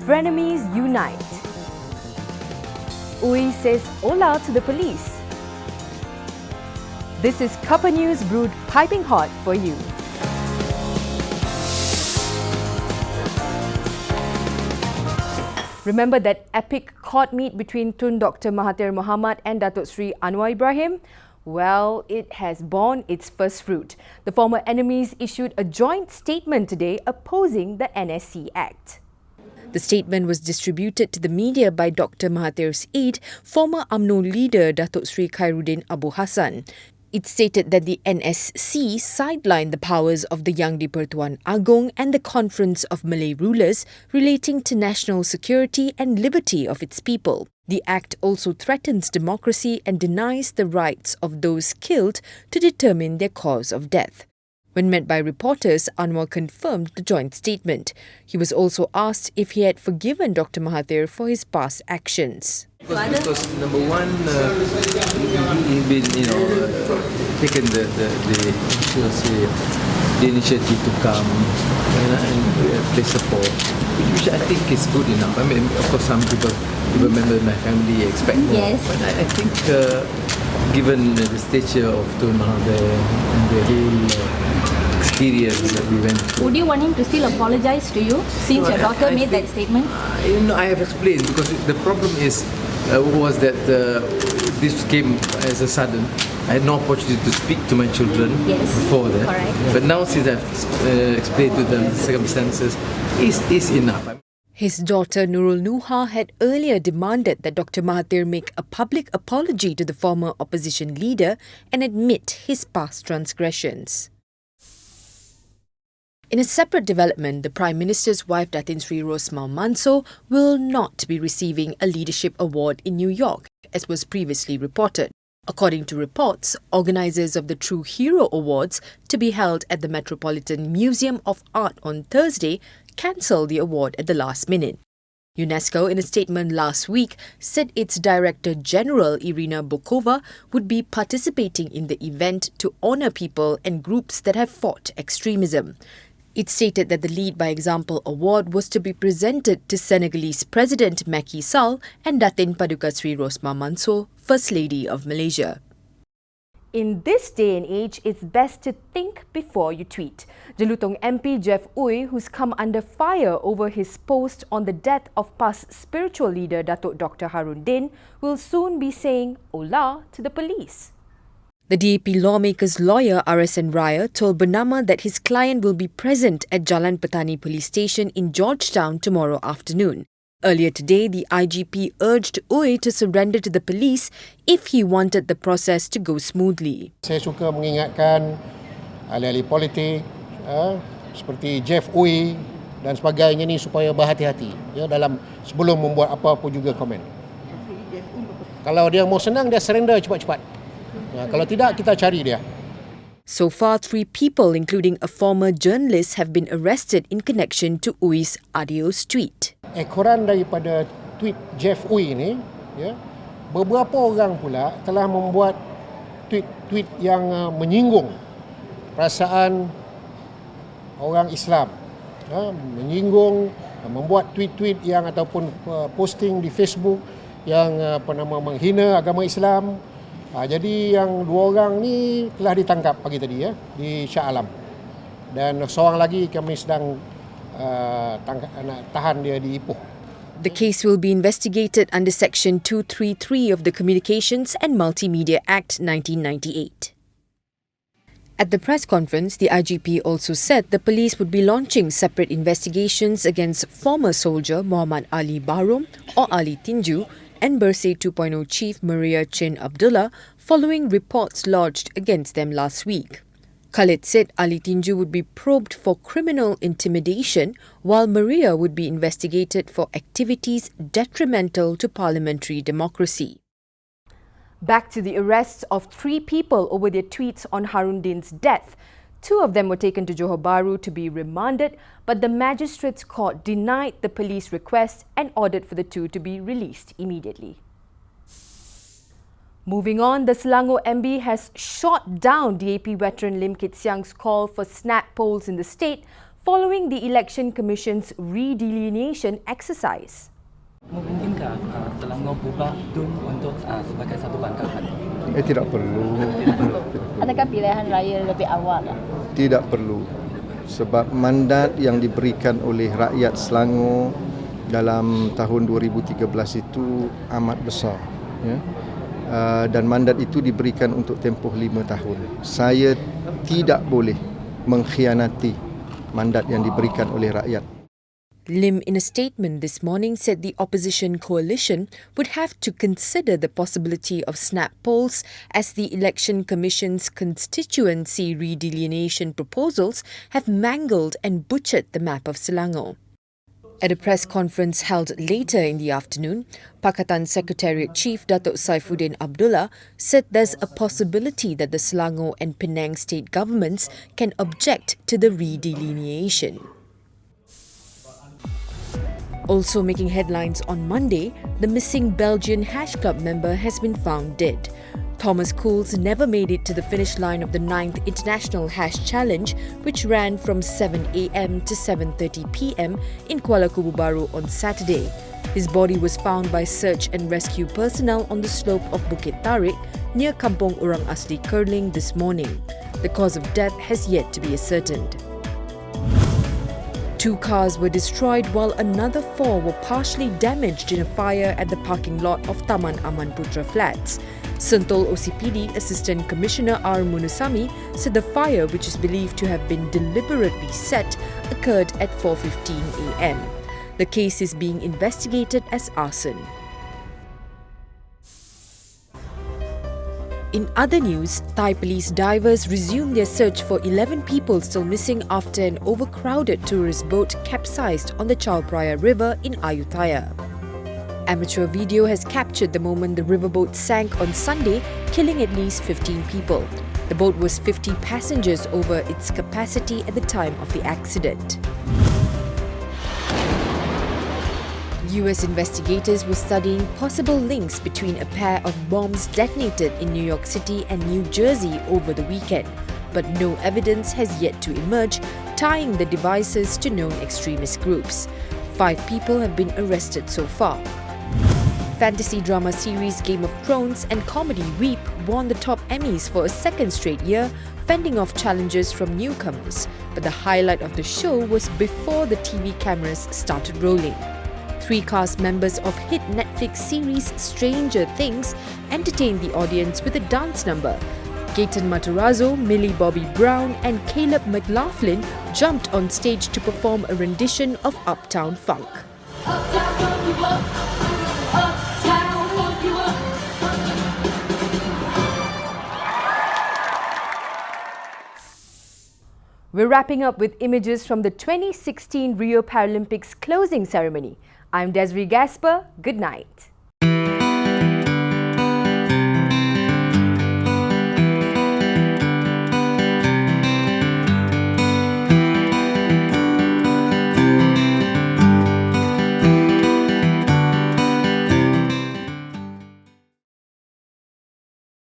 Frenemies unite. Ui says hola to the police. This is Cuppa News brewed piping hot for you. Remember that epic court meet between Tun Dr. Mahathir Mohamad and Datuk Sri Anwar Ibrahim? Well, it has borne its first fruit. The former enemies issued a joint statement today opposing the NSC Act. The statement was distributed to the media by Dr. Mahathir's aide, former UMNO leader Datuk Sri Khairuddin Abu Hassan. It stated that the NSC sidelined the powers of the Yang di-Pertuan Agong and the Conference of Malay Rulers relating to national security and liberty of its people. The Act also threatens democracy and denies the rights of those killed to determine their cause of death. When met by reporters, Anwar confirmed the joint statement. He was also asked if he had forgiven Dr. Mahathir for his past actions. Because number one, he's been, taken the initiative to come and play support, which I think is good enough. I mean, of course, some people members of my family expect more. Yes. But I think, given the stature of Tun Mahathir and the whole experience that we went through. Would you want him to still apologise to you since your daughter made that statement? I have explained because the problem was that this came as a sudden. I had no opportunity to speak to my children before that. Correct. But now since I've explained to them the circumstances, is enough. His daughter Nurul Nuha had earlier demanded that Dr. Mahathir make a public apology to the former opposition leader and admit his past transgressions. In a separate development, the Prime Minister's wife Datin Sri Rosmah Mansor will not be receiving a leadership award in New York, as was previously reported. According to reports, organisers of the True Hero Awards, to be held at the Metropolitan Museum of Art on Thursday, cancelled the award at the last minute. UNESCO, in a statement last week, said its Director General Irina Bokova would be participating in the event to honour people and groups that have fought extremism. It stated that the Lead by Example award was to be presented to Senegalese President Macky Sall and Datin Paduka Sri Rosmah Mansor, First Lady of Malaysia. In this day and age, it's best to think before you tweet. Jelutong MP Jeff Uy, who's come under fire over his post on the death of past spiritual leader Datuk Dr. Harun Din, will soon be saying hola to the police. The DAP lawmaker's lawyer RSN Raya told Bernama that his client will be present at Jalan Petani Police Station in Georgetown tomorrow afternoon. Earlier today, the IGP urged Uy to surrender to the police if he wanted the process to go smoothly. Saya suka mengingatkan ahli-ahli politik seperti Jeff Uy dan sebagainya ni supaya berhati-hati dalam sebelum membuat apa-apa juga komen. Kalau dia mau senang, dia surrender cepat-cepat. Kalau tidak, kita cari dia. So far, 3 people, including a former journalist, have been arrested in connection to Uy's adios tweet. Ekoran daripada tweet Jeff Uy ni, beberapa orang pula telah membuat tweet yang menyinggung perasaan orang Islam, menyinggung, membuat tweet yang ataupun posting di Facebook yang menghina agama Islam. Jadi yang 2 orang ni telah ditangkap pagi tadi di Shah Alam. Dan seorang lagi kami sedang tahan dia di Ipoh. The case will be investigated under Section 233 of the Communications and Multimedia Act 1998. At the press conference, the IGP also said the police would be launching separate investigations against former soldier Muhammad Ali Bahrom or Ali Tinju and Bersih 2.0 chief Maria Chin Abdullah following reports lodged against them last week. Khalid said Ali Tinju would be probed for criminal intimidation while Maria would be investigated for activities detrimental to parliamentary democracy. Back to the arrests of 3 people over their tweets on Harun Din's death. 2 of them were taken to Johor Bahru to be remanded, but the Magistrates Court denied the police request and ordered for the 2 to be released immediately. Moving on, the Selangor MB has shot down DAP veteran Lim Kit Siang's call for snap polls in the state following the Election Commission's redelineation exercise. Mungkinkah Selangor berubah DUN untuk sebagai satu bangkahan? Tidak perlu. Adakah pilihan raya lebih awal? Tidak perlu. Sebab mandat yang diberikan oleh rakyat Selangor dalam tahun 2013 itu amat besar. Ya. Dan mandat itu diberikan untuk tempoh 5 tahun. Saya tidak boleh mengkhianati mandat yang diberikan oleh rakyat. Lim, in a statement this morning, said the opposition coalition would have to consider the possibility of snap polls as the Election Commission's constituency redelineation proposals have mangled and butchered the map of Selangor. At a press conference held later in the afternoon, Pakatan Secretariat Chief Datuk Saifuddin Abdullah said there's a possibility that the Selangor and Penang state governments can object to the redelineation. Also making headlines on Monday, the missing Belgian Hash Club member has been found dead. Thomas Cools never made it to the finish line of the 9th International Hash Challenge, which ran from 7 a.m. to 7:30 p.m. in Kuala Kubu Baru on Saturday. His body was found by search and rescue personnel on the slope of Bukit Tarik near Kampong Orang Asli Kurling this morning. The cause of death has yet to be ascertained. 2 cars were destroyed while another 4 were partially damaged in a fire at the parking lot of Taman Aman Putra Flats. Sentul OCPD Assistant Commissioner R. Munusami said the fire, which is believed to have been deliberately set, occurred at 4:15 a.m. The case is being investigated as arson. In other news, Thai police divers resumed their search for 11 people still missing after an overcrowded tourist boat capsized on the Chao Phraya River in Ayutthaya. Amateur video has captured the moment the riverboat sank on Sunday, killing at least 15 people. The boat was 50 passengers over its capacity at the time of the accident. US investigators were studying possible links between a pair of bombs detonated in New York City and New Jersey over the weekend, but no evidence has yet to emerge tying the devices to known extremist groups. 5 people have been arrested so far. Fantasy drama series Game of Thrones and comedy Weep won the top Emmys for a second straight year, fending off challenges from newcomers. But the highlight of the show was before the TV cameras started rolling. 3 cast members of hit Netflix series Stranger Things entertained the audience with a dance number. Gaten Matarazzo, Millie Bobby Brown and Caleb McLaughlin jumped on stage to perform a rendition of Uptown Funk. We're wrapping up with images from the 2016 Rio Paralympics closing ceremony. I'm Desiree Gasper. Good night.